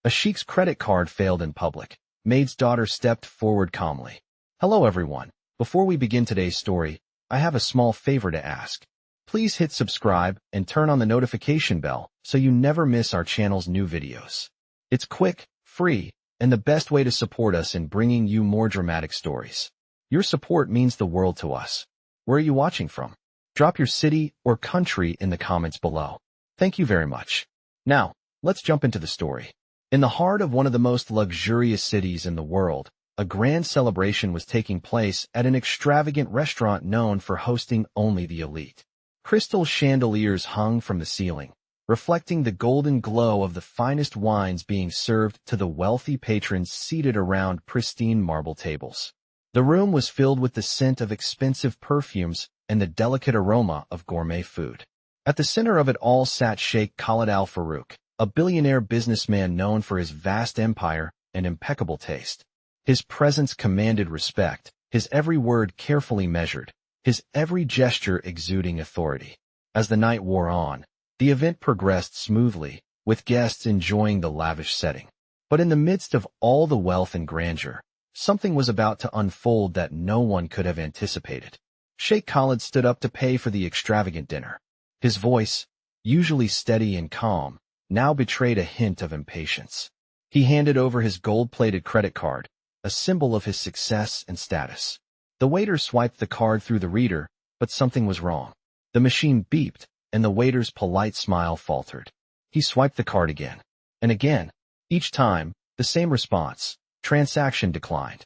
A sheik's credit card failed in public. Maid's daughter stepped forward calmly. Hello everyone. Before we begin today's story, I have a small favor to ask. Please hit subscribe and turn on the notification bell so you never miss our channel's new videos. It's quick, free, and the best way to support us in bringing you more dramatic stories. Your support means the world to us. Where are you watching from? Drop your city or country in the comments below. Thank you very much. Now, let's jump into the story. In the heart of one of the most luxurious cities in the world, a grand celebration was taking place at an extravagant restaurant known for hosting only the elite. Crystal chandeliers hung from the ceiling, reflecting the golden glow of the finest wines being served to the wealthy patrons seated around pristine marble tables. The room was filled with the scent of expensive perfumes and the delicate aroma of gourmet food. At the center of it all sat Sheikh Khalid al-Farouk, a billionaire businessman known for his vast empire and impeccable taste. His presence commanded respect, his every word carefully measured, his every gesture exuding authority. As the night wore on, the event progressed smoothly, with guests enjoying the lavish setting. But in the midst of all the wealth and grandeur, something was about to unfold that no one could have anticipated. Sheikh Khalid stood up to pay for the extravagant dinner. His voice, usually steady and calm, now betrayed a hint of impatience. He handed over his gold-plated credit card, a symbol of his success and status. The waiter swiped the card through the reader, but something was wrong. The machine beeped, and the waiter's polite smile faltered. He swiped the card again. And again. Each time, the same response. Transaction declined.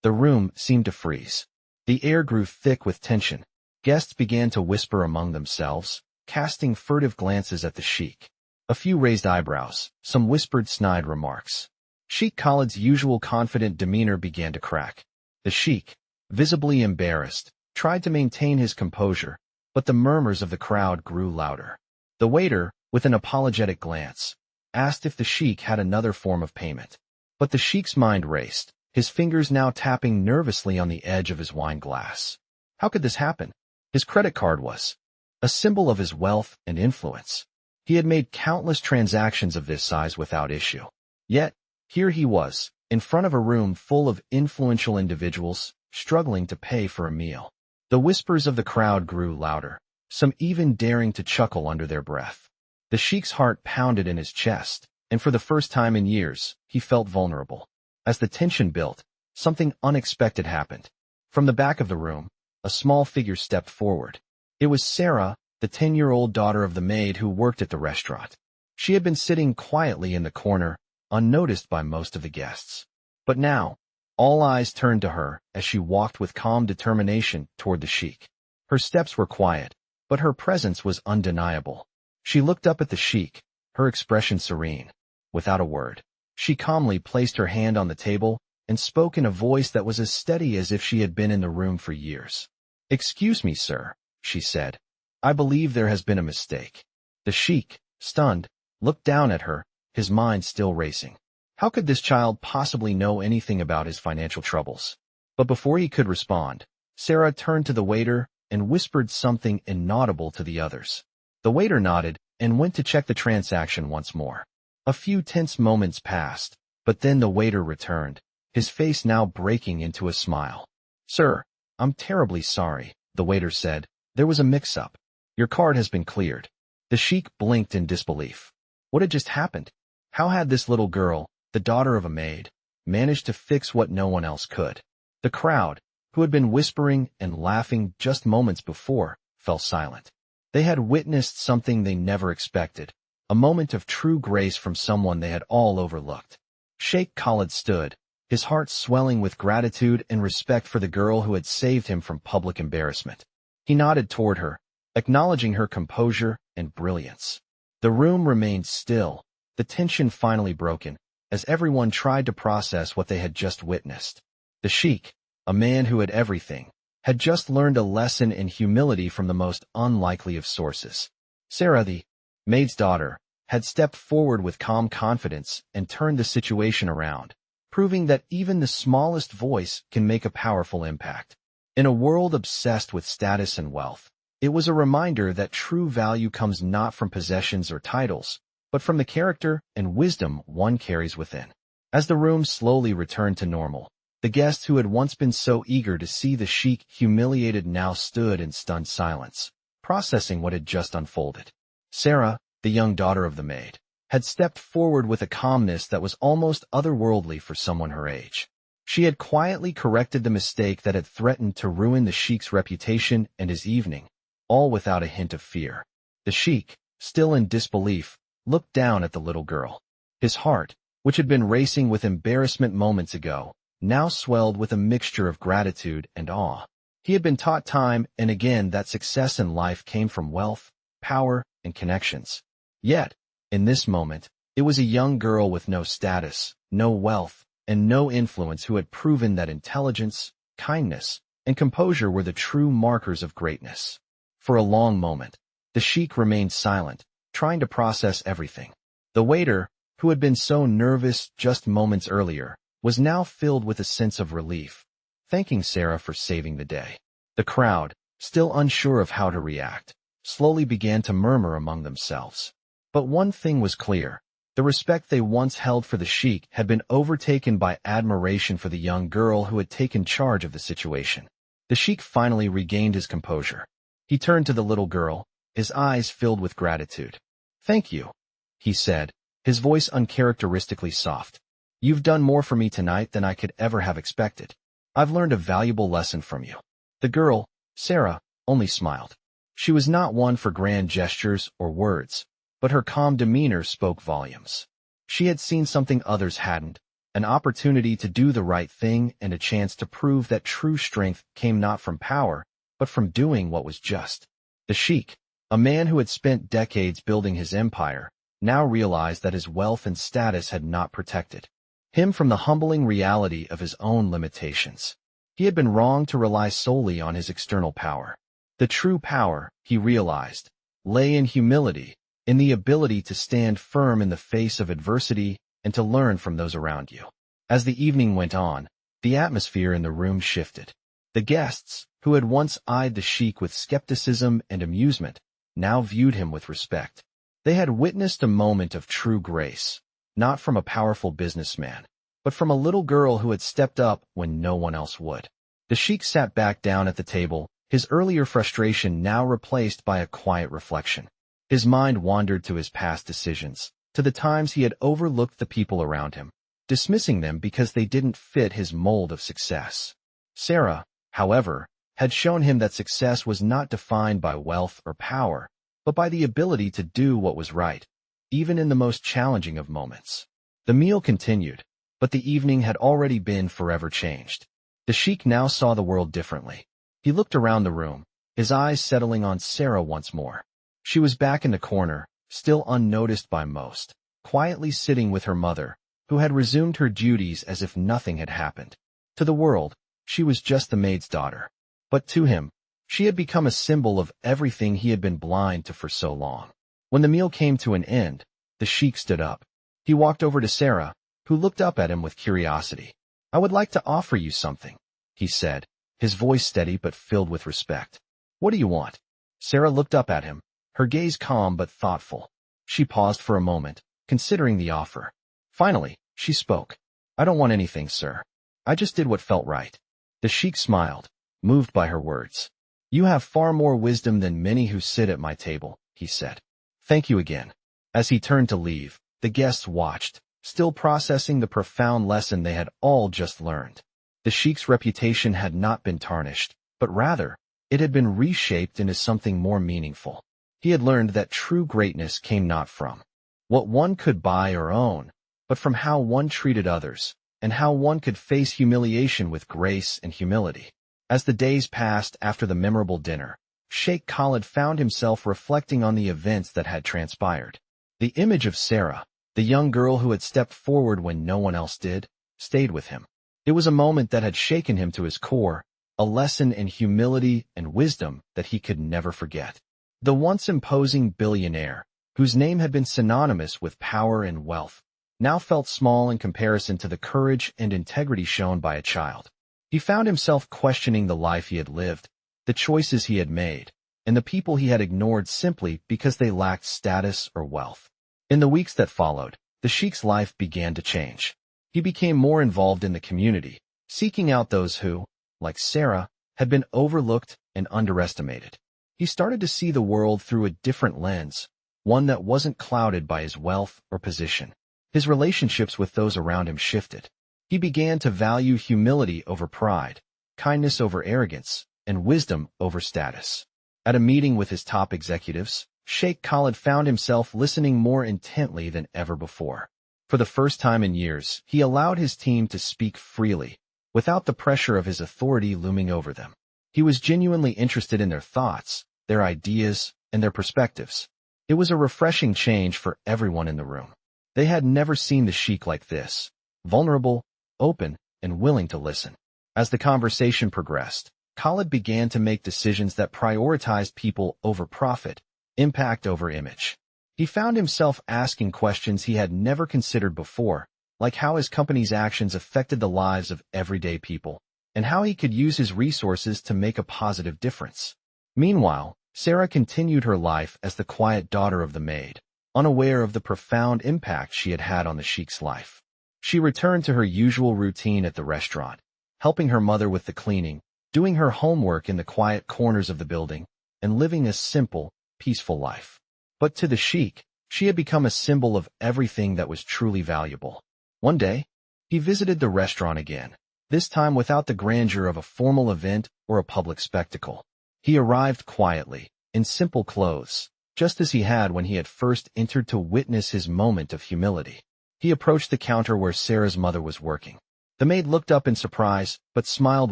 The room seemed to freeze. The air grew thick with tension. Guests began to whisper among themselves, casting furtive glances at the sheikh. A few raised eyebrows, some whispered snide remarks. Sheikh Khalid's usual confident demeanor began to crack. The sheikh, visibly embarrassed, tried to maintain his composure, but the murmurs of the crowd grew louder. The waiter, with an apologetic glance, asked if the sheikh had another form of payment. But the sheikh's mind raced, his fingers now tapping nervously on the edge of his wine glass. How could this happen? His credit card was a symbol of his wealth and influence. He had made countless transactions of this size without issue. Yet, here he was, in front of a room full of influential individuals, struggling to pay for a meal. The whispers of the crowd grew louder, some even daring to chuckle under their breath. The sheikh's heart pounded in his chest, and for the first time in years, he felt vulnerable. As the tension built, something unexpected happened. From the back of the room, a small figure stepped forward. It was Sarah, the 10-year-old daughter of the maid who worked at the restaurant. She had been sitting quietly in the corner, unnoticed by most of the guests. But now, all eyes turned to her as she walked with calm determination toward the sheikh. Her steps were quiet, but her presence was undeniable. She looked up at the sheikh, her expression serene. Without a word, she calmly placed her hand on the table and spoke in a voice that was as steady as if she had been in the room for years. "Excuse me, sir," she said. "I believe there has been a mistake." The sheikh, stunned, looked down at her, his mind still racing. How could this child possibly know anything about his financial troubles? But before he could respond, Sarah turned to the waiter and whispered something inaudible to the others. The waiter nodded and went to check the transaction once more. A few tense moments passed, but then the waiter returned, his face now breaking into a smile. "Sir, I'm terribly sorry," the waiter said. "There was a mix-up. Your card has been cleared." The sheikh blinked in disbelief. What had just happened? How had this little girl, the daughter of a maid, managed to fix what no one else could? The crowd, who had been whispering and laughing just moments before, fell silent. They had witnessed something they never expected, a moment of true grace from someone they had all overlooked. Sheikh Khalid stood, his heart swelling with gratitude and respect for the girl who had saved him from public embarrassment. He nodded toward her, acknowledging her composure and brilliance. The room remained still, the tension finally broken, as everyone tried to process what they had just witnessed. The sheikh, a man who had everything, had just learned a lesson in humility from the most unlikely of sources. Sarah, the maid's daughter, had stepped forward with calm confidence and turned the situation around, proving that even the smallest voice can make a powerful impact. In a world obsessed with status and wealth, it was a reminder that true value comes not from possessions or titles, but from the character and wisdom one carries within. As the room slowly returned to normal, the guests who had once been so eager to see the Sheikh humiliated now stood in stunned silence, processing what had just unfolded. Sarah, the young daughter of the maid, had stepped forward with a calmness that was almost otherworldly for someone her age. She had quietly corrected the mistake that had threatened to ruin the Sheikh's reputation and his evening, all without a hint of fear. The Sheikh, still in disbelief, looked down at the little girl. His heart, which had been racing with embarrassment moments ago, now swelled with a mixture of gratitude and awe. He had been taught time and again that success in life came from wealth, power, and connections. Yet, in this moment, it was a young girl with no status, no wealth, and no influence who had proven that intelligence, kindness, and composure were the true markers of greatness. For a long moment, the Sheikh remained silent, trying to process everything. The waiter, who had been so nervous just moments earlier, was now filled with a sense of relief, thanking Sarah for saving the day. The crowd, still unsure of how to react, slowly began to murmur among themselves. But one thing was clear. The respect they once held for the Sheikh had been overtaken by admiration for the young girl who had taken charge of the situation. The Sheikh finally regained his composure. He turned to the little girl, his eyes filled with gratitude. "Thank you," he said, his voice uncharacteristically soft. "You've done more for me tonight than I could ever have expected. I've learned a valuable lesson from you." The girl, Sarah, only smiled. She was not one for grand gestures or words, but her calm demeanor spoke volumes. She had seen something others hadn't, an opportunity to do the right thing and a chance to prove that true strength came not from power, but from doing what was just. The Sheikh, a man who had spent decades building his empire, now realized that his wealth and status had not protected him from the humbling reality of his own limitations. He had been wrong to rely solely on his external power. The true power, he realized, lay in humility, in the ability to stand firm in the face of adversity and to learn from those around you. As the evening went on, the atmosphere in the room shifted. The guests, who had once eyed the Sheikh with skepticism and amusement, now viewed him with respect. They had witnessed a moment of true grace, not from a powerful businessman, but from a little girl who had stepped up when no one else would. The Sheikh sat back down at the table, his earlier frustration now replaced by a quiet reflection. His mind wandered to his past decisions, to the times he had overlooked the people around him, dismissing them because they didn't fit his mold of success. Sarah, however, had shown him that success was not defined by wealth or power, but by the ability to do what was right, even in the most challenging of moments. The meal continued, but the evening had already been forever changed. The Sheikh now saw the world differently. He looked around the room, his eyes settling on Sarah once more. She was back in the corner, still unnoticed by most, quietly sitting with her mother, who had resumed her duties as if nothing had happened. To the world, she was just the maid's daughter. But to him, she had become a symbol of everything he had been blind to for so long. When the meal came to an end, the Sheikh stood up. He walked over to Sarah, who looked up at him with curiosity. "I would like to offer you something," he said, his voice steady but filled with respect. "What do you want?" Sarah looked up at him, her gaze calm but thoughtful. She paused for a moment, considering the offer. Finally, she spoke. "I don't want anything, sir. I just did what felt right." The Sheikh smiled, moved by her words. "You have far more wisdom than many who sit at my table," he said. "Thank you again." As he turned to leave, the guests watched, still processing the profound lesson they had all just learned. The Sheikh's reputation had not been tarnished, but rather, it had been reshaped into something more meaningful. He had learned that true greatness came not from what one could buy or own, but from how one treated others, and how one could face humiliation with grace and humility. As the days passed after the memorable dinner, Sheikh Khalid found himself reflecting on the events that had transpired. The image of Sarah, the young girl who had stepped forward when no one else did, stayed with him. It was a moment that had shaken him to his core, a lesson in humility and wisdom that he could never forget. The once imposing billionaire, whose name had been synonymous with power and wealth, now felt small in comparison to the courage and integrity shown by a child. He found himself questioning the life he had lived, the choices he had made, and the people he had ignored simply because they lacked status or wealth. In the weeks that followed, the Sheikh's life began to change. He became more involved in the community, seeking out those who, like Sarah, had been overlooked and underestimated. He started to see the world through a different lens, one that wasn't clouded by his wealth or position. His relationships with those around him shifted. He began to value humility over pride, kindness over arrogance, and wisdom over status. At a meeting with his top executives, Sheikh Khalid found himself listening more intently than ever before. For the first time in years, he allowed his team to speak freely, without the pressure of his authority looming over them. He was genuinely interested in their thoughts, their ideas, and their perspectives. It was a refreshing change for everyone in the room. They had never seen the Sheikh like this, vulnerable, open, and willing to listen. As the conversation progressed, Khalid began to make decisions that prioritized people over profit, impact over image. He found himself asking questions he had never considered before, like how his company's actions affected the lives of everyday people, and how he could use his resources to make a positive difference. Meanwhile, Sarah continued her life as the quiet daughter of the maid, unaware of the profound impact she had had on the Sheikh's life. She returned to her usual routine at the restaurant, helping her mother with the cleaning, doing her homework in the quiet corners of the building, and living a simple, peaceful life. But to the Sheikh, she had become a symbol of everything that was truly valuable. One day, he visited the restaurant again, this time without the grandeur of a formal event or a public spectacle. He arrived quietly, in simple clothes, just as he had when he had first entered to witness his moment of humility. He approached the counter where Sarah's mother was working. The maid looked up in surprise, but smiled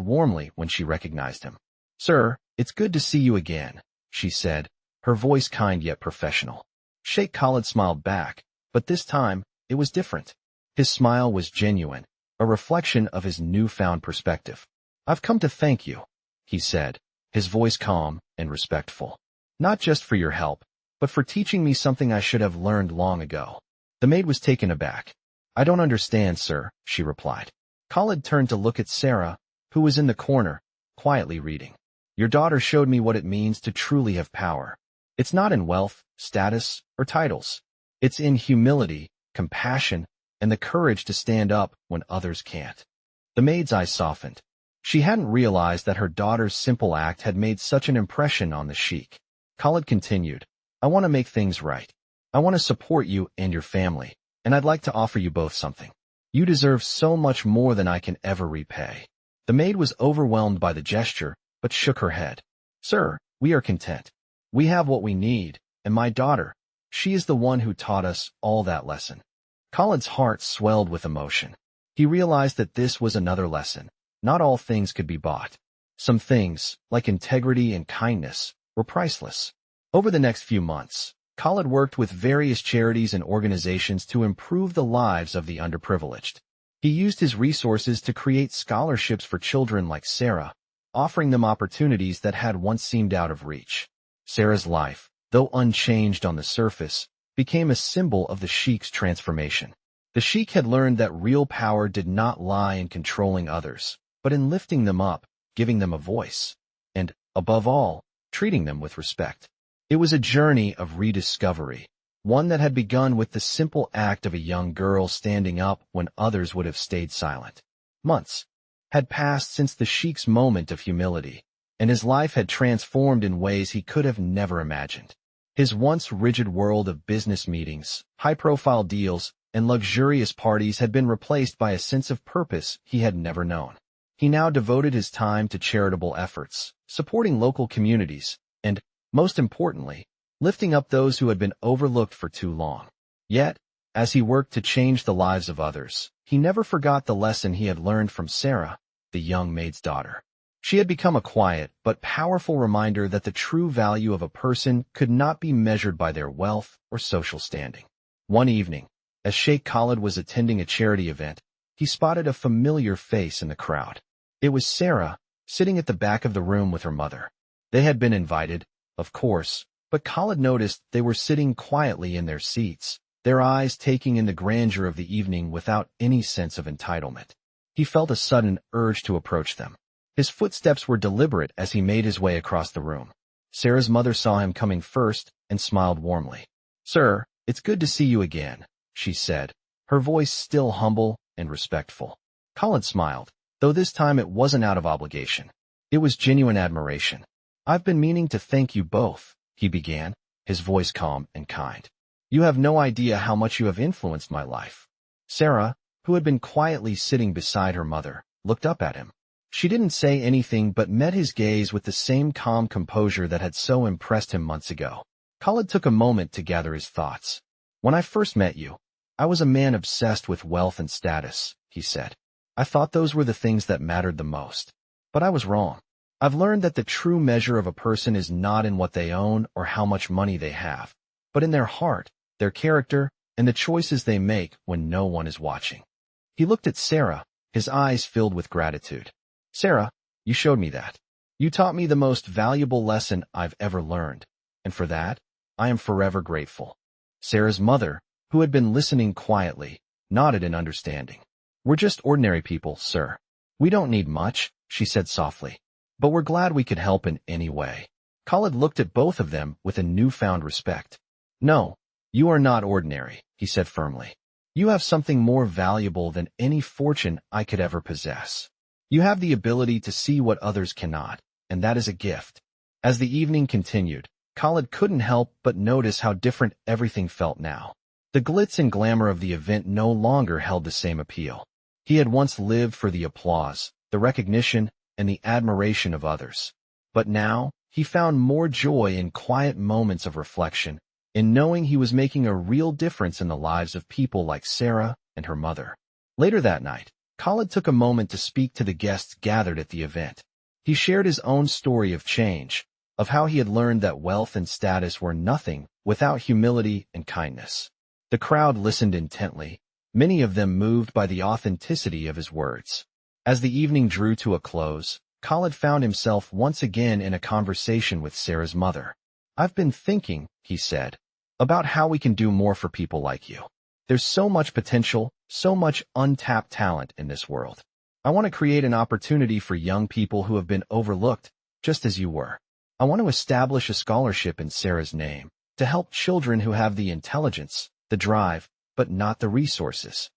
warmly when she recognized him. "Sir, it's good to see you again," she said, her voice kind yet professional. Sheikh Khalid smiled back, but this time, it was different. His smile was genuine, a reflection of his newfound perspective. "I've come to thank you," he said, his voice calm and respectful. "Not just for your help, but for teaching me something I should have learned long ago." The maid was taken aback. "I don't understand, sir," she replied. Khalid turned to look at Sarah, who was in the corner, quietly reading. "Your daughter showed me what it means to truly have power. It's not in wealth, status, or titles. It's in humility, compassion, and the courage to stand up when others can't." The maid's eyes softened. She hadn't realized that her daughter's simple act had made such an impression on the Sheikh. Khalid continued, "I want to make things right. I want to support you and your family, and I'd like to offer you both something. You deserve so much more than I can ever repay." The maid was overwhelmed by the gesture, but shook her head. "Sir, we are content. We have what we need, and my daughter, she is the one who taught us all that lesson." Khalid's heart swelled with emotion. He realized that this was another lesson. Not all things could be bought. Some things, like integrity and kindness, were priceless. Over the next few months, Khalid worked with various charities and organizations to improve the lives of the underprivileged. He used his resources to create scholarships for children like Sarah, offering them opportunities that had once seemed out of reach. Sarah's life, though unchanged on the surface, became a symbol of the Sheikh's transformation. The Sheikh had learned that real power did not lie in controlling others, but in lifting them up, giving them a voice, and, above all, treating them with respect. It was a journey of rediscovery, one that had begun with the simple act of a young girl standing up when others would have stayed silent. Months had passed since the Sheikh's moment of humility, and his life had transformed in ways he could have never imagined. His once rigid world of business meetings, high-profile deals, and luxurious parties had been replaced by a sense of purpose he had never known. He now devoted his time to charitable efforts, supporting local communities, and, most importantly, lifting up those who had been overlooked for too long. Yet, as he worked to change the lives of others, he never forgot the lesson he had learned from Sarah, the young maid's daughter. She had become a quiet but powerful reminder that the true value of a person could not be measured by their wealth or social standing. One evening, as Sheikh Khalid was attending a charity event, he spotted a familiar face in the crowd. It was Sarah, sitting at the back of the room with her mother. They had been invited, of course, but Khalid noticed they were sitting quietly in their seats, their eyes taking in the grandeur of the evening without any sense of entitlement. He felt a sudden urge to approach them. His footsteps were deliberate as he made his way across the room. Sarah's mother saw him coming first and smiled warmly. "Sir, It's good to see you again, she said, her voice still humble and respectful. Khalid smiled, though this time it wasn't out of obligation. It was genuine admiration. I've been meaning to thank you both, he began, his voice calm and kind. You have no idea how much you have influenced my life. Sarah, who had been quietly sitting beside her mother, looked up at him. She didn't say anything but met his gaze with the same calm composure that had so impressed him months ago. Khalid took a moment to gather his thoughts. When I first met you, I was a man obsessed with wealth and status, he said. I thought those were the things that mattered the most. But I was wrong. I've learned that the true measure of a person is not in what they own or how much money they have, but in their heart, their character, and the choices they make when no one is watching. He looked at Sarah, his eyes filled with gratitude. Sarah, you showed me that. You taught me the most valuable lesson I've ever learned, and for that, I am forever grateful. Sarah's mother, who had been listening quietly, nodded in understanding. We're just ordinary people, sir. We don't need much, she said softly. But we're glad we could help in any way. Khalid looked at both of them with a newfound respect. No, you are not ordinary, he said firmly. You have something more valuable than any fortune I could ever possess. You have the ability to see what others cannot, and that is a gift. As the evening continued, Khalid couldn't help but notice how different everything felt now. The glitz and glamour of the event no longer held the same appeal. He had once lived for the applause, the recognition, and the admiration of others. But now, he found more joy in quiet moments of reflection, in knowing he was making a real difference in the lives of people like Sarah and her mother. Later that night, Khalid took a moment to speak to the guests gathered at the event. He shared his own story of change, of how he had learned that wealth and status were nothing without humility and kindness. The crowd listened intently, many of them moved by the authenticity of his words. As the evening drew to a close, Khalid found himself once again in a conversation with Sarah's mother. I've been thinking, he said, about how we can do more for people like you. There's so much potential, so much untapped talent in this world. I want to create an opportunity for young people who have been overlooked, just as you were. I want to establish a scholarship in Sarah's name to help children who have the intelligence, the drive, but not the resources.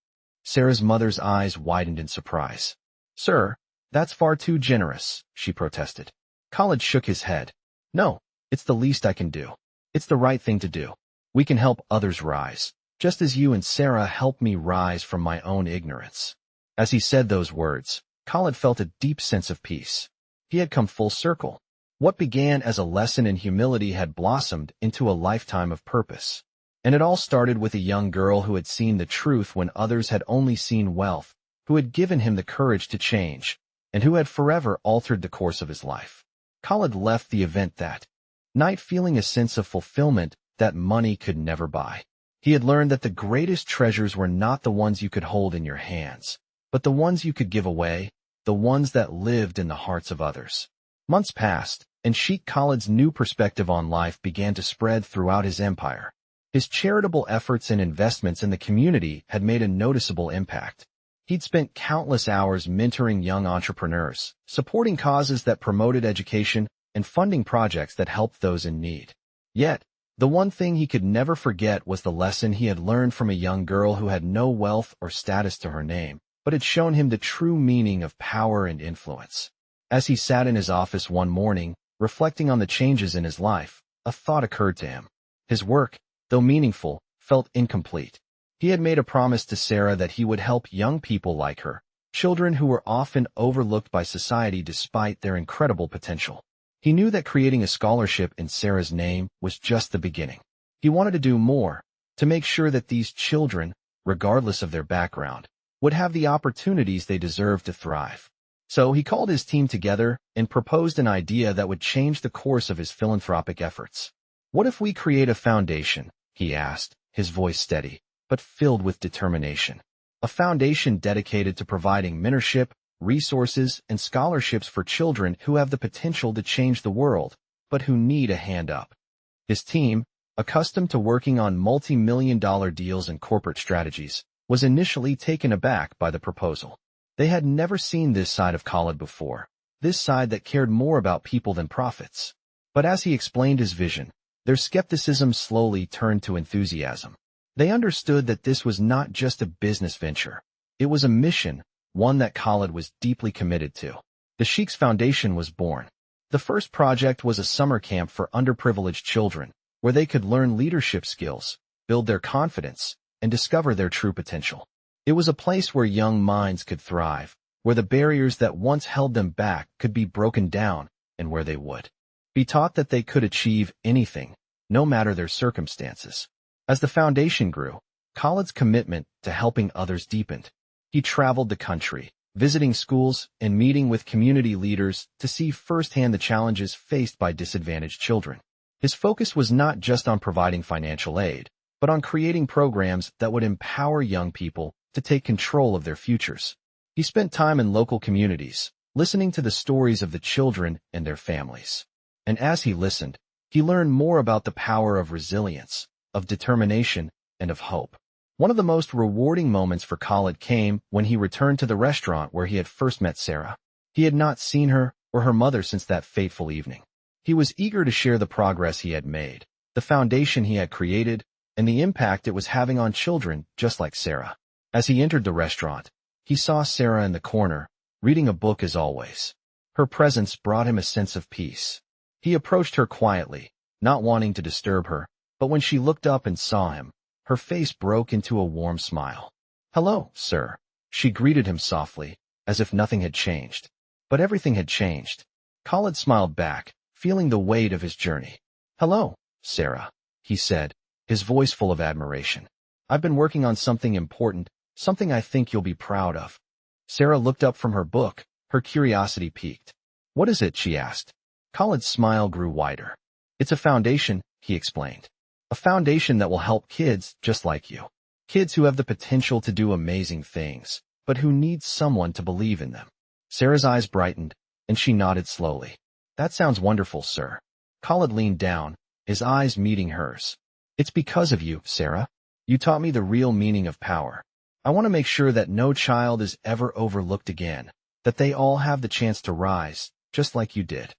Sarah's mother's eyes widened in surprise. Sir, that's far too generous, she protested. Khalid shook his head. No, it's the least I can do. It's the right thing to do. We can help others rise, just as you and Sarah helped me rise from my own ignorance. As he said those words, Khalid felt a deep sense of peace. He had come full circle. What began as a lesson in humility had blossomed into a lifetime of purpose. And it all started with a young girl who had seen the truth when others had only seen wealth, who had given him the courage to change, and who had forever altered the course of his life. Khalid left the event that night feeling a sense of fulfillment that money could never buy. He had learned that the greatest treasures were not the ones you could hold in your hands, but the ones you could give away, the ones that lived in the hearts of others. Months passed, and Sheikh Khalid's new perspective on life began to spread throughout his empire. His charitable efforts and investments in the community had made a noticeable impact. He'd spent countless hours mentoring young entrepreneurs, supporting causes that promoted education, and funding projects that helped those in need. Yet, the one thing he could never forget was the lesson he had learned from a young girl who had no wealth or status to her name, but had shown him the true meaning of power and influence. As he sat in his office one morning, reflecting on the changes in his life, a thought occurred to him. His work, though meaningful, felt incomplete. He had made a promise to Sarah that he would help young people like her, children who were often overlooked by society despite their incredible potential. He knew that creating a scholarship in Sarah's name was just the beginning. He wanted to do more, to make sure that these children, regardless of their background, would have the opportunities they deserve to thrive. So he called his team together and proposed an idea that would change the course of his philanthropic efforts. What if we create a foundation, he asked, his voice steady, but filled with determination. A foundation dedicated to providing mentorship, resources, and scholarships for children who have the potential to change the world, but who need a hand up. His team, accustomed to working on multi-million-dollar deals and corporate strategies, was initially taken aback by the proposal. They had never seen this side of Khalid before, this side that cared more about people than profits. But as he explained his vision, Their skepticism slowly turned to enthusiasm. They understood that this was not just a business venture. It was a mission, one that Khalid was deeply committed to. The Sheikh's Foundation was born. The first project was a summer camp for underprivileged children, where they could learn leadership skills, build their confidence, and discover their true potential. It was a place where young minds could thrive, where the barriers that once held them back could be broken down, and where they would be taught that they could achieve anything, no matter their circumstances. As the foundation grew, Khalid's commitment to helping others deepened. He traveled the country, visiting schools and meeting with community leaders to see firsthand the challenges faced by disadvantaged children. His focus was not just on providing financial aid, but on creating programs that would empower young people to take control of their futures. He spent time in local communities, listening to the stories of the children and their families. And as he listened, he learned more about the power of resilience, of determination, and of hope. One of the most rewarding moments for Khalid came when he returned to the restaurant where he had first met Sarah. He had not seen her or her mother since that fateful evening. He was eager to share the progress he had made, the foundation he had created, and the impact it was having on children just like Sarah. As he entered the restaurant, he saw Sarah in the corner, reading a book as always. Her presence brought him a sense of peace. He approached her quietly, not wanting to disturb her, but when she looked up and saw him, her face broke into a warm smile. "Hello, sir," she greeted him softly, as if nothing had changed. But everything had changed. Khalid smiled back, feeling the weight of his journey. "Hello, Sarah," he said, his voice full of admiration. "I've been working on something important, something I think you'll be proud of." Sarah looked up from her book, her curiosity piqued. "What is it?" she asked. Khalid's smile grew wider. "It's a foundation," he explained. "A foundation that will help kids just like you. Kids who have the potential to do amazing things, but who need someone to believe in them." Sarah's eyes brightened, and she nodded slowly. "That sounds wonderful, sir." Khalid leaned down, his eyes meeting hers. "It's because of you, Sarah. You taught me the real meaning of power. I want to make sure that no child is ever overlooked again, that they all have the chance to rise, just like you did."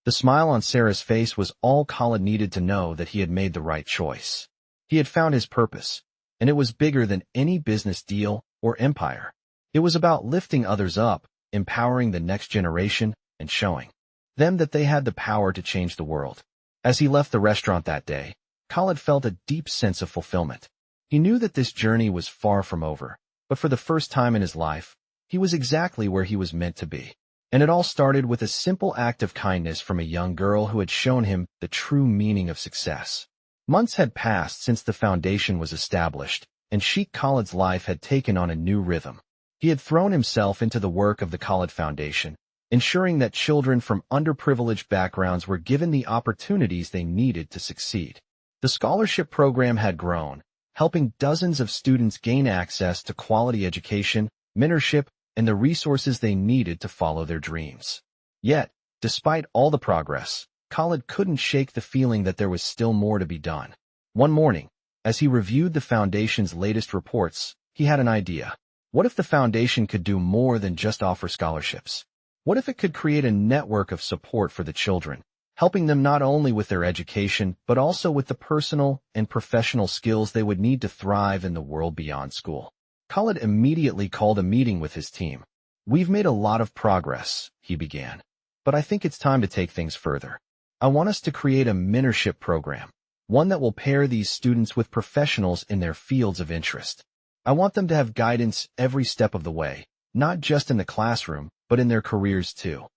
The smile on Sarah's face was all Khalid needed to know that he had made the right choice. He had found his purpose, and it was bigger than any business deal or empire. It was about lifting others up, empowering the next generation, and showing them that they had the power to change the world. As he left the restaurant that day, Khalid felt a deep sense of fulfillment. He knew that this journey was far from over, but for the first time in his life, he was exactly where he was meant to be. And it all started with a simple act of kindness from a young girl who had shown him the true meaning of success. Months had passed since the foundation was established, and Sheikh Khalid's life had taken on a new rhythm. He had thrown himself into the work of the Khalid Foundation, ensuring that children from underprivileged backgrounds were given the opportunities they needed to succeed. The scholarship program had grown, helping dozens of students gain access to quality education, mentorship, and the resources they needed to follow their dreams. Yet, despite all the progress, Khalid couldn't shake the feeling that there was still more to be done. One morning, as he reviewed the foundation's latest reports, he had an idea. What if the foundation could do more than just offer scholarships? What if it could create a network of support for the children, helping them not only with their education, but also with the personal and professional skills they would need to thrive in the world beyond school? Khalid immediately called a meeting with his team. "We've made a lot of progress," he began, "but I think it's time to take things further. I want us to create a mentorship program, one that will pair these students with professionals in their fields of interest. I want them to have guidance every step of the way, not just in the classroom, but in their careers too."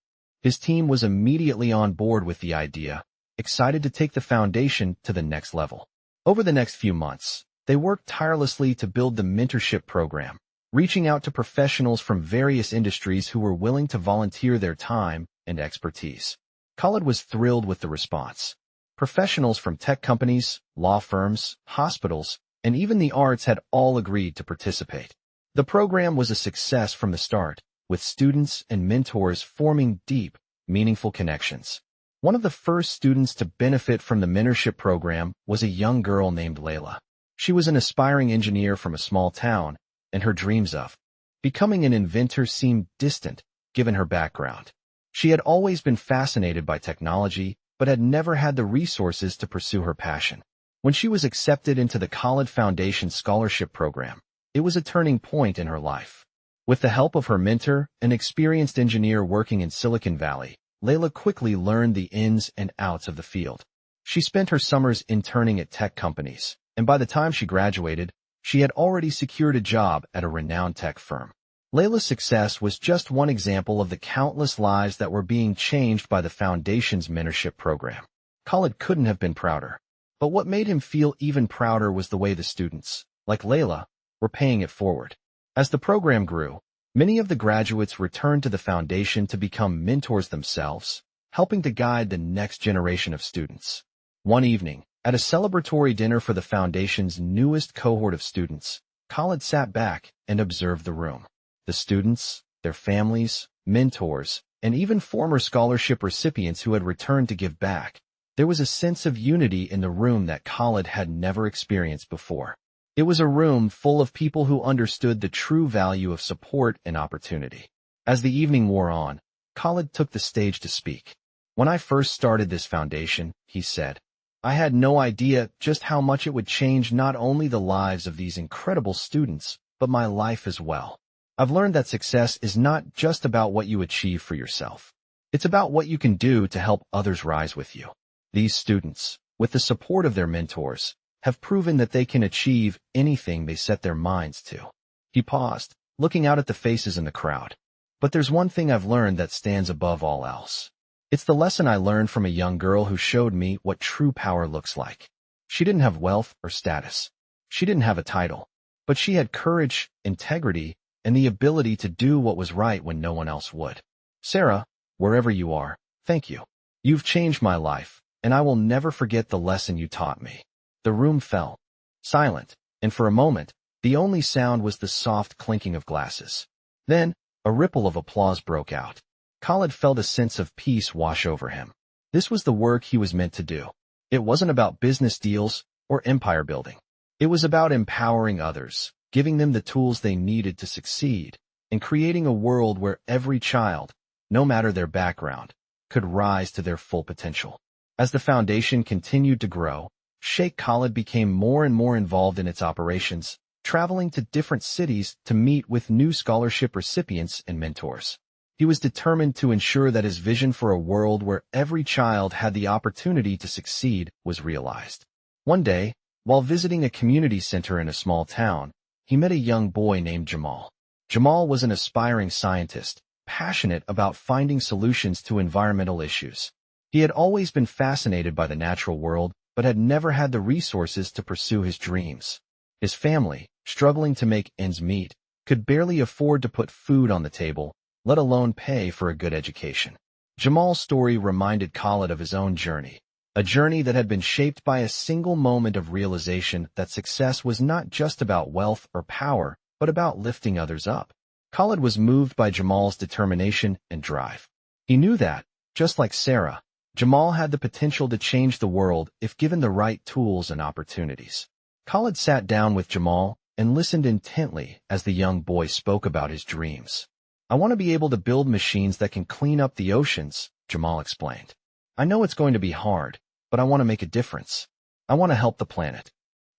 His team was immediately on board with the idea, excited to take the foundation to the next level. Over the next few months, they worked tirelessly to build the mentorship program, reaching out to professionals from various industries who were willing to volunteer their time and expertise. Khalid was thrilled with the response. Professionals from tech companies, law firms, hospitals, and even the arts had all agreed to participate. The program was a success from the start, with students and mentors forming deep, meaningful connections. One of the first students to benefit from the mentorship program was a young girl named Layla. She was an aspiring engineer from a small town, and her dreams of becoming an inventor seemed distant, given her background. She had always been fascinated by technology but had never had the resources to pursue her passion. When she was accepted into the Khalid Foundation scholarship program, it was a turning point in her life. With the help of her mentor, an experienced engineer working in Silicon Valley, Layla quickly learned the ins and outs of the field. She spent her summers interning at tech companies, and by the time she graduated, she had already secured a job at a renowned tech firm. Layla's success was just one example of the countless lives that were being changed by the Foundation's mentorship program. Khalid couldn't have been prouder. But what made him feel even prouder was the way the students, like Layla, were paying it forward. As the program grew, many of the graduates returned to the Foundation to become mentors themselves, helping to guide the next generation of students. One evening, at a celebratory dinner for the Foundation's newest cohort of students, Khalid sat back and observed the room. The students, their families, mentors, and even former scholarship recipients who had returned to give back. There was a sense of unity in the room that Khalid had never experienced before. It was a room full of people who understood the true value of support and opportunity. As the evening wore on, Khalid took the stage to speak. When I first started this foundation, he said, I had no idea just how much it would change not only the lives of these incredible students, but my life as well. I've learned that success is not just about what you achieve for yourself. It's about what you can do to help others rise with you. These students, with the support of their mentors, have proven that they can achieve anything they set their minds to. He paused, looking out at the faces in the crowd. But there's one thing I've learned that stands above all else. It's the lesson I learned from a young girl who showed me what true power looks like. She didn't have wealth or status. She didn't have a title. But she had courage, integrity, and the ability to do what was right when no one else would. Sarah, wherever you are, thank you. You've changed my life, and I will never forget the lesson you taught me. The room fell silent, and for a moment, the only sound was the soft clinking of glasses. Then, a ripple of applause broke out. Khalid felt a sense of peace wash over him. This was the work he was meant to do. It wasn't about business deals or empire building. It was about empowering others, giving them the tools they needed to succeed, and creating a world where every child, no matter their background, could rise to their full potential. As the foundation continued to grow, Sheikh Khalid became more and more involved in its operations, traveling to different cities to meet with new scholarship recipients and mentors. He was determined to ensure that his vision for a world where every child had the opportunity to succeed was realized. One day, while visiting a community center in a small town, he met a young boy named Jamal. Jamal was an aspiring scientist, passionate about finding solutions to environmental issues. He had always been fascinated by the natural world, but had never had the resources to pursue his dreams. His family, struggling to make ends meet, could barely afford to put food on the table, let alone pay for a good education. Jamal's story reminded Khalid of his own journey, a journey that had been shaped by a single moment of realization that success was not just about wealth or power, but about lifting others up. Khalid was moved by Jamal's determination and drive. He knew that, just like Sarah, Jamal had the potential to change the world if given the right tools and opportunities. Khalid sat down with Jamal and listened intently as the young boy spoke about his dreams. I want to be able to build machines that can clean up the oceans, Jamal explained. I know it's going to be hard, but I want to make a difference. I want to help the planet.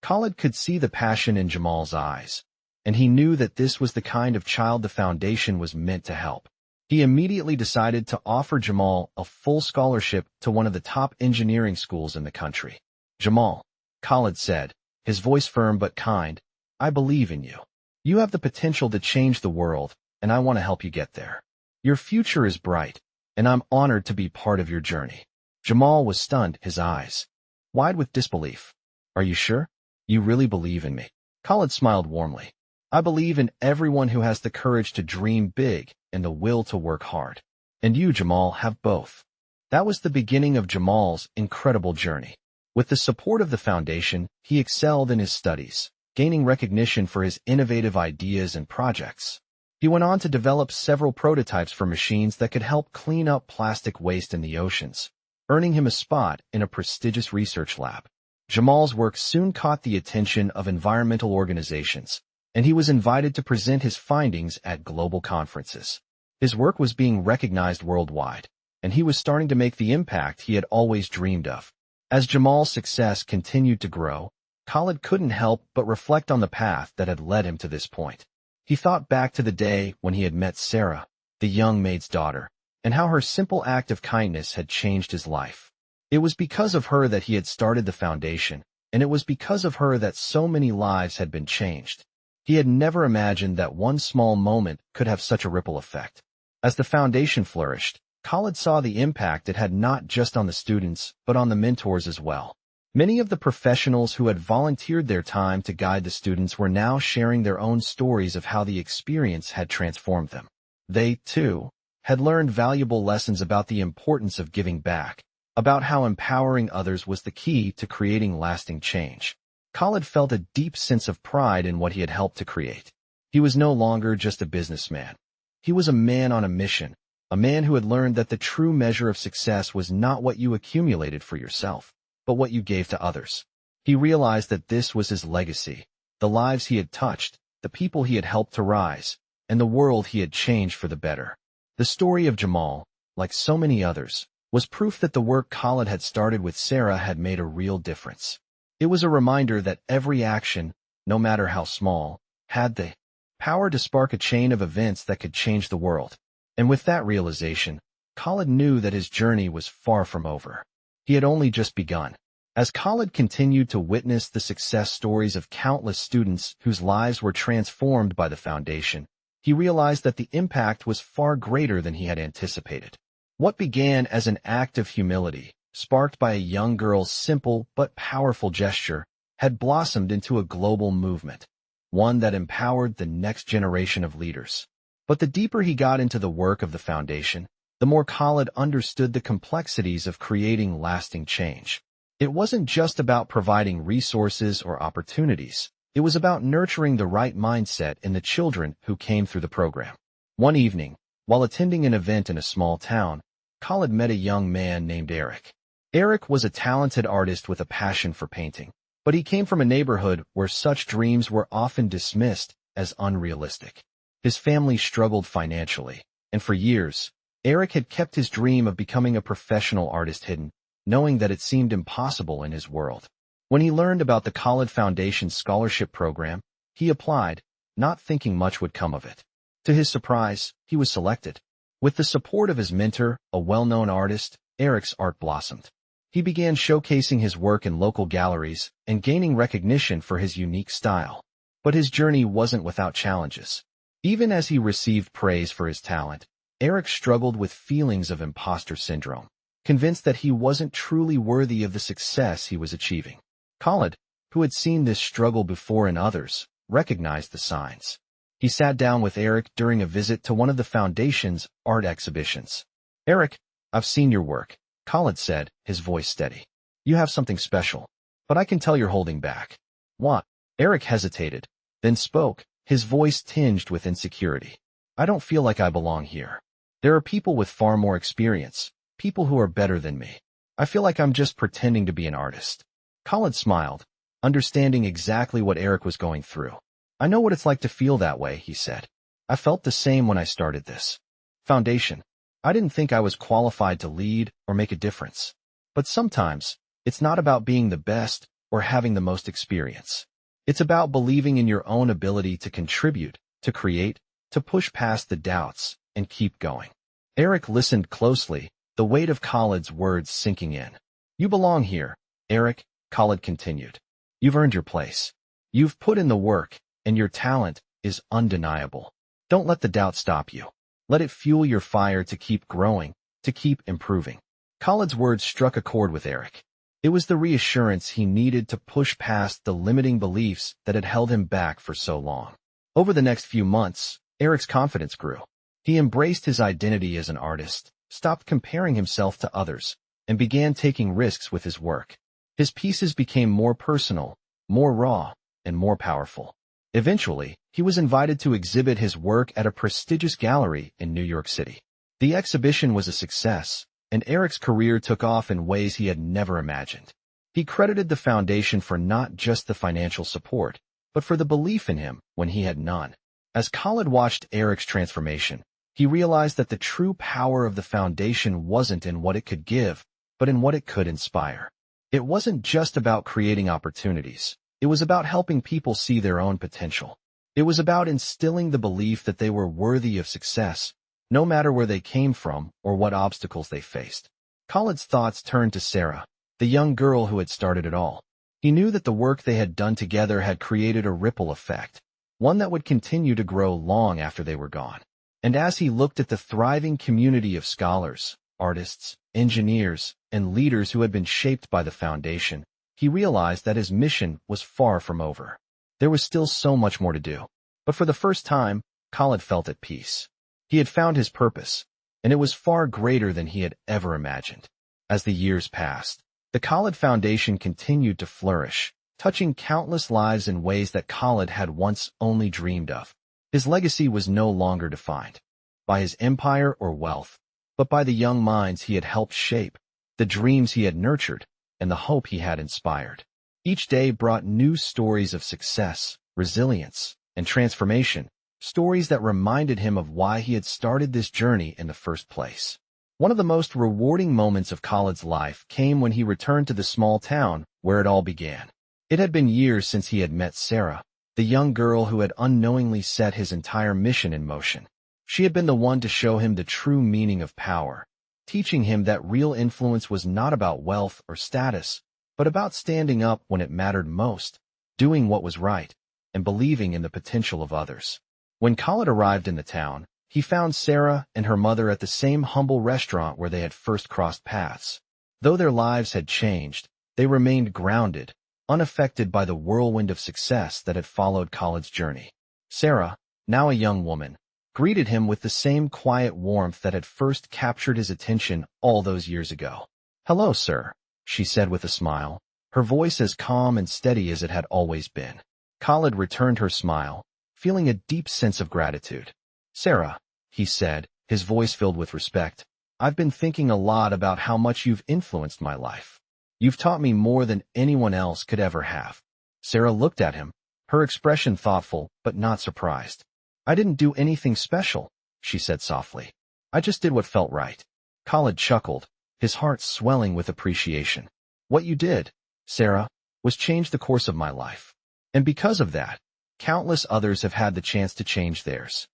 Khalid could see the passion in Jamal's eyes, and he knew that this was the kind of child the foundation was meant to help. He immediately decided to offer Jamal a full scholarship to one of the top engineering schools in the country. Jamal, Khalid said, his voice firm but kind, I believe in you. You have the potential to change the world, and I want to help you get there. Your future is bright, and I'm honored to be part of your journey. Jamal was stunned, his eyes wide with disbelief. Are you sure? You really believe in me? Khalid smiled warmly. I believe in everyone who has the courage to dream big and the will to work hard. And you, Jamal, have both. That was the beginning of Jamal's incredible journey. With the support of the foundation, he excelled in his studies, gaining recognition for his innovative ideas and projects. He went on to develop several prototypes for machines that could help clean up plastic waste in the oceans, earning him a spot in a prestigious research lab. Jamal's work soon caught the attention of environmental organizations, and he was invited to present his findings at global conferences. His work was being recognized worldwide. and he was starting to make the impact he had always dreamed of. As Jamal's success continued to grow, Khalid couldn't help but reflect on the path that had led him to this point. He thought back to the day when he had met Sarah, the young maid's daughter, and how her simple act of kindness had changed his life. It was because of her that he had started the foundation, and it was because of her that so many lives had been changed. He had never imagined that one small moment could have such a ripple effect. As the foundation flourished, Khalid saw the impact it had not just on the students, but on the mentors as well. Many of the professionals who had volunteered their time to guide the students were now sharing their own stories of how the experience had transformed them. They, too, had learned valuable lessons about the importance of giving back, about how empowering others was the key to creating lasting change. Khalid felt a deep sense of pride in what he had helped to create. He was no longer just a businessman. He was a man on a mission, a man who had learned that the true measure of success was not what you accumulated for yourself, but what you gave to others. He realized that this was his legacy, the lives he had touched, the people he had helped to rise, and the world he had changed for the better. The story of Jamal, like so many others, was proof that the work Khalid had started with Sarah had made a real difference. It was a reminder that every action, no matter how small, had the power to spark a chain of events that could change the world. And with that realization, Khalid knew that his journey was far from over. He had only just begun. As Khalid continued to witness the success stories of countless students whose lives were transformed by the foundation, he realized that the impact was far greater than he had anticipated. What began as an act of humility, sparked by a young girl's simple but powerful gesture, had blossomed into a global movement, one that empowered the next generation of leaders. But the deeper he got into the work of the foundation, the more Khalid understood the complexities of creating lasting change. It wasn't just about providing resources or opportunities. It was about nurturing the right mindset in the children who came through the program. One evening, while attending an event in a small town, Khalid met a young man named Eric. Eric was a talented artist with a passion for painting, but he came from a neighborhood where such dreams were often dismissed as unrealistic. His family struggled financially, and for years, Eric had kept his dream of becoming a professional artist hidden, knowing that it seemed impossible in his world. When he learned about the Khalid Foundation's scholarship program, he applied, not thinking much would come of it. To his surprise, he was selected. With the support of his mentor, a well-known artist, Eric's art blossomed. He began showcasing his work in local galleries and gaining recognition for his unique style. But his journey wasn't without challenges. Even as he received praise for his talent, Eric struggled with feelings of imposter syndrome, convinced that he wasn't truly worthy of the success he was achieving. Khalid, who had seen this struggle before in others, recognized the signs. He sat down with Eric during a visit to one of the Foundation's art exhibitions. "Eric, I've seen your work," Khalid said, his voice steady. "You have something special, but I can tell you're holding back." "What?" Eric hesitated, then spoke, his voice tinged with insecurity. "I don't feel like I belong here. There are people with far more experience, people who are better than me. I feel like I'm just pretending to be an artist." Khalid smiled, understanding exactly what Eric was going through. "I know what it's like to feel that way," he said. "I felt the same when I started this foundation. I didn't think I was qualified to lead or make a difference. But sometimes, it's not about being the best or having the most experience. It's about believing in your own ability to contribute, to create, to push past the doubts, and keep going." Eric listened closely, the weight of Khalid's words sinking in. "You belong here, Eric," Khalid continued. "You've earned your place. You've put in the work, and your talent is undeniable. Don't let the doubt stop you. Let it fuel your fire to keep growing, to keep improving." Khalid's words struck a chord with Eric. It was the reassurance he needed to push past the limiting beliefs that had held him back for so long. Over the next few months, Eric's confidence grew. He embraced his identity as an artist, stopped comparing himself to others, and began taking risks with his work. His pieces became more personal, more raw, and more powerful. Eventually, he was invited to exhibit his work at a prestigious gallery in New York City. The exhibition was a success, and Eric's career took off in ways he had never imagined. He credited the foundation for not just the financial support, but for the belief in him when he had none. As Khalid watched Eric's transformation, He realized that the true power of the foundation wasn't in what it could give, but in what it could inspire. It wasn't just about creating opportunities. It was about helping people see their own potential. It was about instilling the belief that they were worthy of success, no matter where they came from or what obstacles they faced. Khalid's thoughts turned to Sarah, the young girl who had started it all. He knew that the work they had done together had created a ripple effect, one that would continue to grow long after they were gone. And as he looked at the thriving community of scholars, artists, engineers, and leaders who had been shaped by the foundation, he realized that his mission was far from over. There was still so much more to do. But for the first time, Khalid felt at peace. He had found his purpose, and it was far greater than he had ever imagined. As the years passed, the Khalid Foundation continued to flourish, touching countless lives in ways that Khalid had once only dreamed of. His legacy was no longer defined by his empire or wealth, but by the young minds he had helped shape, the dreams he had nurtured, and the hope he had inspired. Each day brought new stories of success, resilience, and transformation, stories that reminded him of why he had started this journey in the first place. One of the most rewarding moments of Khalid's life came when he returned to the small town where it all began. It had been years since he had met Sarah, the young girl who had unknowingly set his entire mission in motion. She had been the one to show him the true meaning of power, teaching him that real influence was not about wealth or status, but about standing up when it mattered most, doing what was right, and believing in the potential of others. When Khalid arrived in the town, he found Sarah and her mother at the same humble restaurant where they had first crossed paths. Though their lives had changed, they remained grounded, unaffected by the whirlwind of success that had followed Khalid's journey. Sarah, now a young woman, greeted him with the same quiet warmth that had first captured his attention all those years ago. "Hello, sir," she said with a smile, her voice as calm and steady as it had always been. Khalid returned her smile, feeling a deep sense of gratitude. "Sarah," he said, his voice filled with respect, "I've been thinking a lot about how much you've influenced my life. You've taught me more than anyone else could ever have." Sarah looked at him, her expression thoughtful but not surprised. "I didn't do anything special," she said softly. "I just did what felt right." Khalid chuckled, his heart swelling with appreciation. "What you did, Sarah, was change the course of my life. And because of that, countless others have had the chance to change theirs."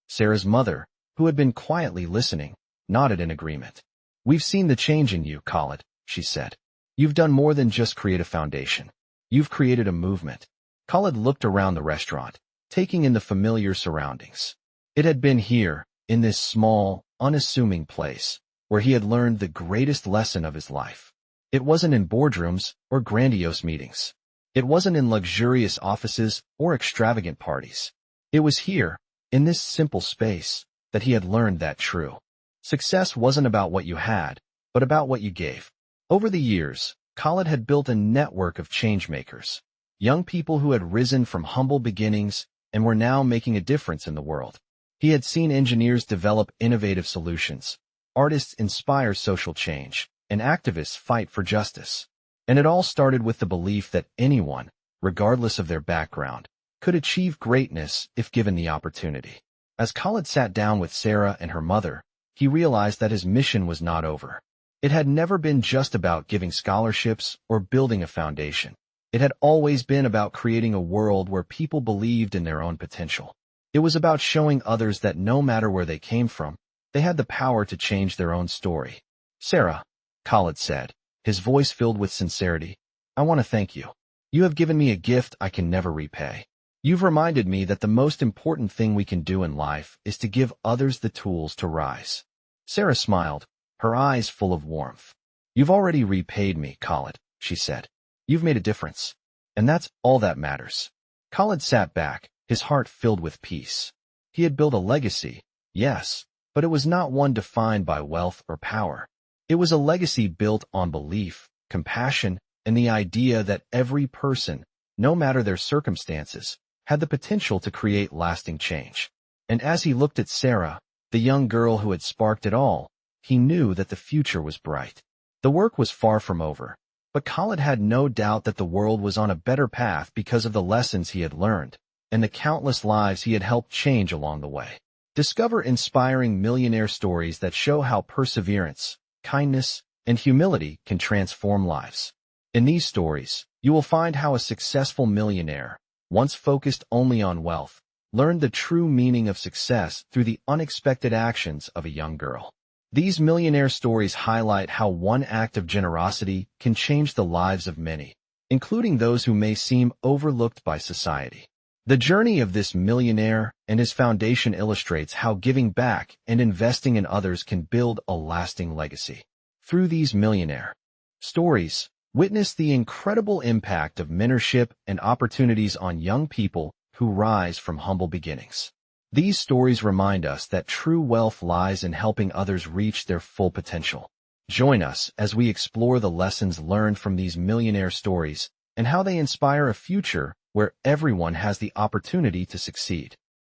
Sarah's mother, who had been quietly listening, nodded in agreement. "We've seen the change in you, Khalid," she said. "You've done more than just create a foundation. You've created a movement." Khalid looked around the restaurant, taking in the familiar surroundings. It had been here, in this small, unassuming place, where he had learned the greatest lesson of his life. It wasn't in boardrooms or grandiose meetings. It wasn't in luxurious offices or extravagant parties. It was here, in this simple space, that he had learned that true success wasn't about what you had, but about what you gave. Over the years, Khalid had built a network of changemakers, young people who had risen from humble beginnings and were now making a difference in the world. He had seen engineers develop innovative solutions, artists inspire social change, and activists fight for justice. And it all started with the belief that anyone, regardless of their background, could achieve greatness if given the opportunity. As Khalid sat down with Sarah and her mother, he realized that his mission was not over. It had never been just about giving scholarships or building a foundation. It had always been about creating a world where people believed in their own potential. It was about showing others that no matter where they came from, they had the power to change their own story. "Sarah," Khalid said, his voice filled with sincerity, "I want to thank you. You have given me a gift I can never repay. You've reminded me that the most important thing we can do in life is to give others the tools to rise." Sarah smiled, her eyes full of warmth. "You've already repaid me, Khalid," she said. "You've made a difference. And that's all that matters." Khalid sat back, his heart filled with peace. He had built a legacy, yes, but it was not one defined by wealth or power. It was a legacy built on belief, compassion, and the idea that every person, no matter their circumstances, had the potential to create lasting change. And as he looked at Sarah, the young girl who had sparked it all, he knew that the future was bright. The work was far from over, but Khalid had no doubt that the world was on a better path because of the lessons he had learned, and the countless lives he had helped change along the way. Discover inspiring millionaire stories that show how perseverance, kindness, and humility can transform lives. In these stories, you will find how a successful millionaire, once focused only on wealth, learned the true meaning of success through the unexpected actions of a young girl. These millionaire stories highlight how one act of generosity can change the lives of many, including those who may seem overlooked by society. The journey of this millionaire and his foundation illustrates how giving back and investing in others can build a lasting legacy. Through these millionaire stories, witness the incredible impact of mentorship and opportunities on young people who rise from humble beginnings. These stories remind us that true wealth lies in helping others reach their full potential. Join us as we explore the lessons learned from these millionaire stories and how they inspire a future where everyone has the opportunity to succeed.